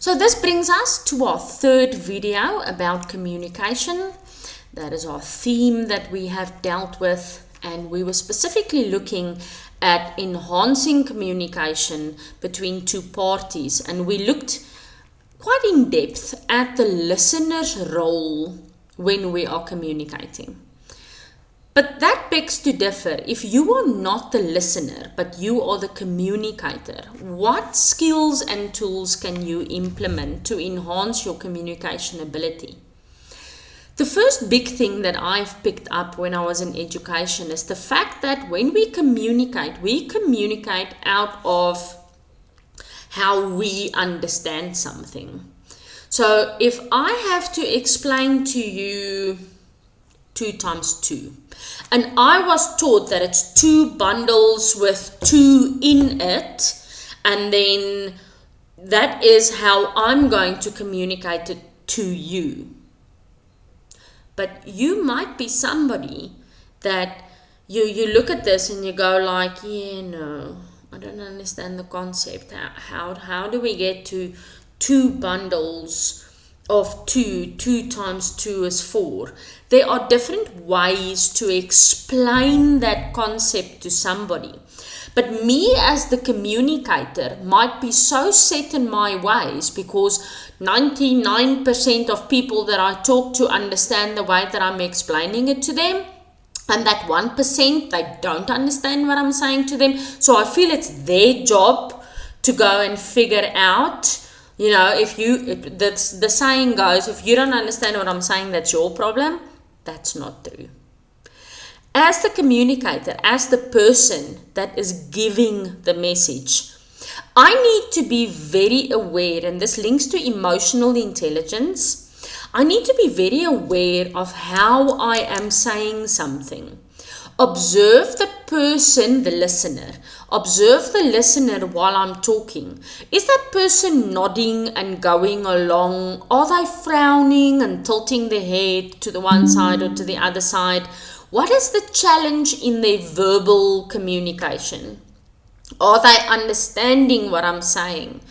So this brings us to our third video about communication. That is our theme that we have dealt with, and we were specifically looking at enhancing communication between two parties, and we looked quite in depth at the listener's role when we are communicating. But that begs to differ. If you are not the listener, but you are the communicator, what skills and tools can you implement to enhance your communication ability? The first big thing that I've picked up when I was in education is the fact that when we communicate out of how we understand something. So if I have to explain to you 2 times 2, and I was taught that it's 2 bundles with 2 in it, and then that is how I'm going to communicate it to you. But you might be somebody that you look at this and you go like, yeah, no, I don't understand the concept. How do we get to 2 bundles of 2 times 2 is 4? There are different ways to explain that concept to somebody. But me as the communicator might be so set in my ways because 99% of people that I talk to understand the way that I'm explaining it to them. And that 1%, they don't understand what I'm saying to them. So I feel it's their job to go and figure out. You know, that's the saying goes, if you don't understand what I'm saying, that's your problem. That's not true. As the communicator, as the person that is giving the message, I need to be very aware, and this links to emotional intelligence. I need to be very aware of how I am saying something. Observe the person, the listener. Observe the listener while I'm talking. Is that person nodding and going along? Are they frowning and tilting their head to the one side or to the other side? What is the challenge in their verbal communication? Are they understanding what I'm saying?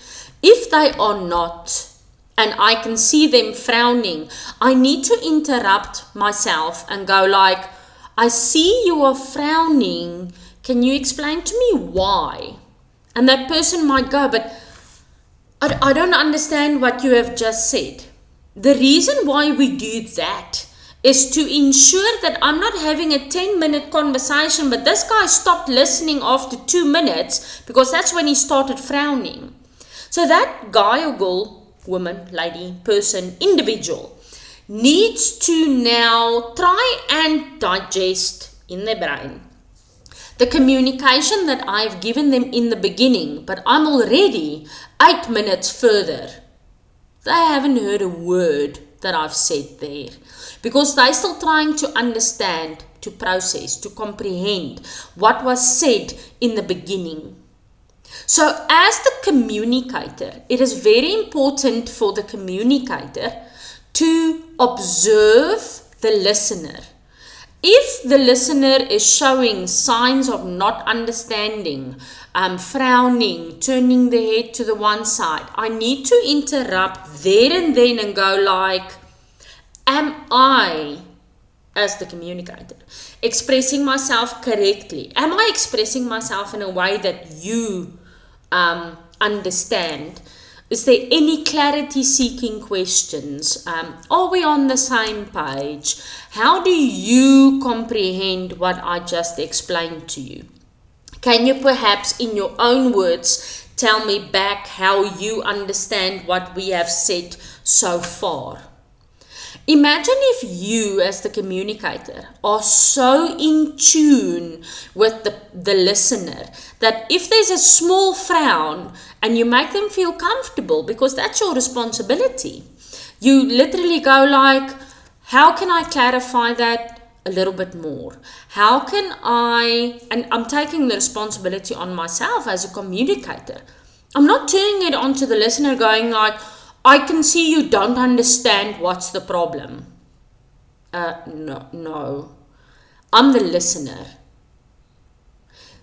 If they are not, and I can see them frowning, I need to interrupt myself and go like, I see you are frowning. Can you explain to me why? And that person might go, but I don't understand what you have just said. The reason why we do that is to ensure that I'm not having a 10-minute conversation, but this guy stopped listening after 2 minutes because that's when he started frowning. So that guy or girl, woman, lady, person, individual needs to now try and digest in their brain the communication that I've given them in the beginning, but I'm already 8 minutes further. They haven't heard a word that I've said there because they're still trying to understand, to process, to comprehend what was said in the beginning. So as the communicator, it is very important for the communicator to observe the listener. If the listener is showing signs of not understanding, frowning, turning the head to the one side, I need to interrupt there and then and go like, am I, as the communicator, expressing myself correctly? Am I expressing myself in a way that you understand? Is there any clarity-seeking questions? Are we on the same page? How do you comprehend what I just explained to you? Can you perhaps, in your own words, tell me back how you understand what we have said so far? Imagine if you, as the communicator, are so in tune with the listener that if there's a small frown and you make them feel comfortable, because that's your responsibility, you literally go like, how can I clarify that a little bit more? How can I, and I'm taking the responsibility on myself as a communicator. I'm not turning it onto the listener going like, I can see you don't understand what's the problem. No. I'm the listener.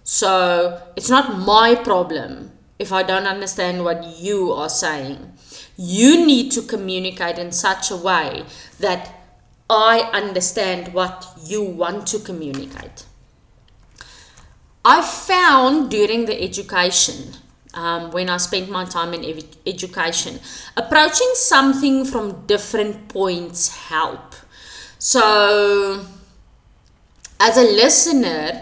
So it's not my problem if I don't understand what you are saying. You need to communicate in such a way that I understand what you want to communicate. I found during the education, when I spent my time in education, approaching something from different points help. So, as a listener,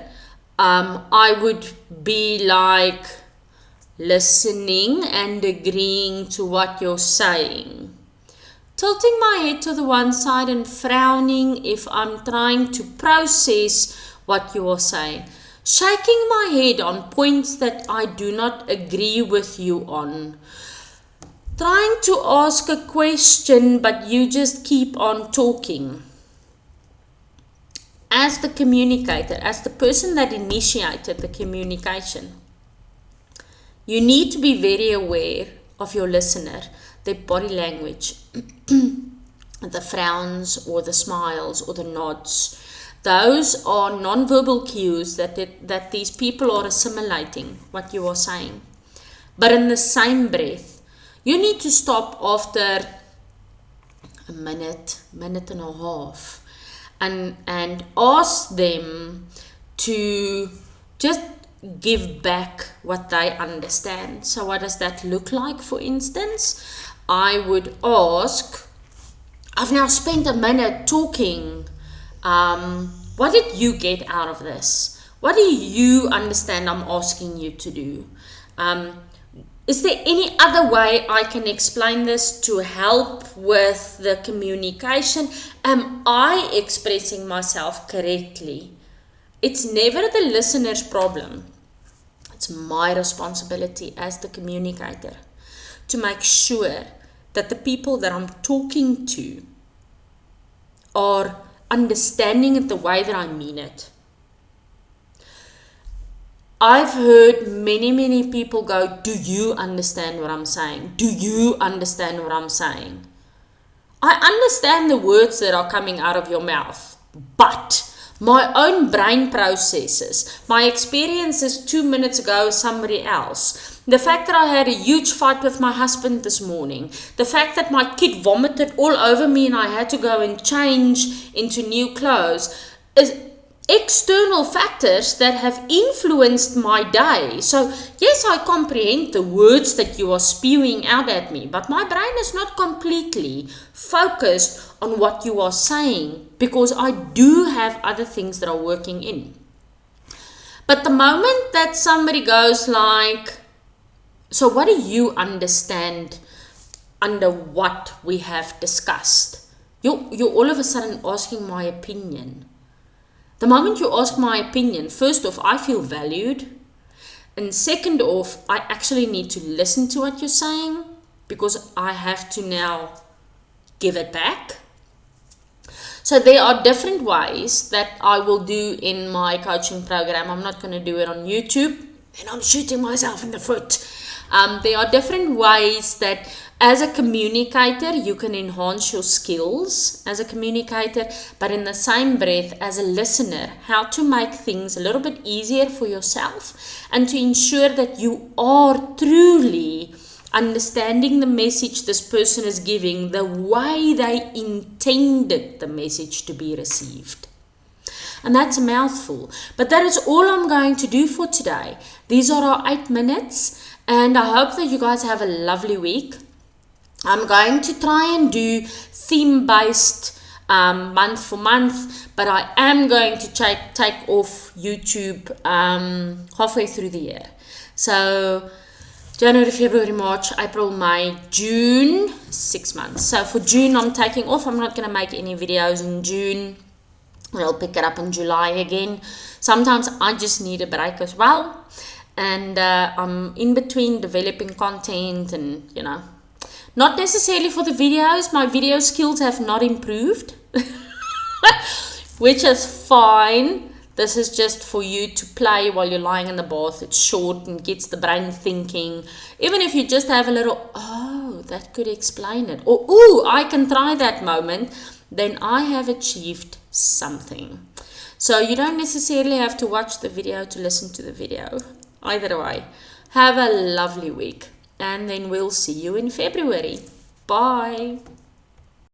I would be like listening and agreeing to what you're saying. Tilting my head to the one side and frowning if I'm trying to process what you are saying. Shaking my head on points that I do not agree with you on. Trying to ask a question but you just keep on talking. As the communicator, as the person that initiated the communication, you need to be very aware of your listener, their body language, the frowns or the smiles or the nods. Those are non-verbal cues that these people are assimilating what you are saying. But in the same breath, you need to stop after a minute and a half, and ask them to just give back what they understand. So what does that look like? For instance, I would ask, I've now spent a minute talking. What did you get out of this? What do you understand I'm asking you to do? Is there any other way I can explain this to help with the communication? Am I expressing myself correctly? It's never the listener's problem. It's my responsibility as the communicator to make sure that the people that I'm talking to are understanding it the way that I mean it. I've heard many people go, do you understand what I'm saying? Do you understand what I'm saying? I understand the words that are coming out of your mouth, but my own brain processes, my experiences 2 minutes ago with somebody else, the fact that I had a huge fight with my husband this morning, the fact that my kid vomited all over me and I had to go and change into new clothes, is external factors that have influenced my day. So yes, I comprehend the words that you are spewing out at me, but my brain is not completely focused on what you are saying because I do have other things that are working in. But the moment that somebody goes like, so what do you understand under what we have discussed? You're all of a sudden asking my opinion. The moment you ask my opinion, first off, I feel valued. And second off, I actually need to listen to what you're saying because I have to now give it back. So there are different ways that I will do in my coaching program. I'm not going to do it on YouTube, and I'm shooting myself in the foot. There are different ways that as a communicator, you can enhance your skills as a communicator, but in the same breath, as a listener, how to make things a little bit easier for yourself and to ensure that you are truly understanding the message this person is giving the way they intended the message to be received. And that's a mouthful. But that is all I'm going to do for today. These are our 8 minutes, and I hope that you guys have a lovely week. I'm going to try and do theme-based month for month, but I am going to take off YouTube halfway through the year. So January, February, March, April, May, June, 6 months. So for June, I'm taking off. I'm not going to make any videos in June. We'll pick it up in July again. Sometimes I just need a break as well. And I'm in between developing content and, not necessarily for the videos. My video skills have not improved, which is fine. This is just for you to play while you're lying in the bath. It's short and gets the brain thinking. Even if you just have a little, oh, that could explain it. Or, ooh, I can try that moment. Then I have achieved something. So you don't necessarily have to watch the video to listen to the video. Either way. Have a lovely week, and then we'll see you in February. Bye.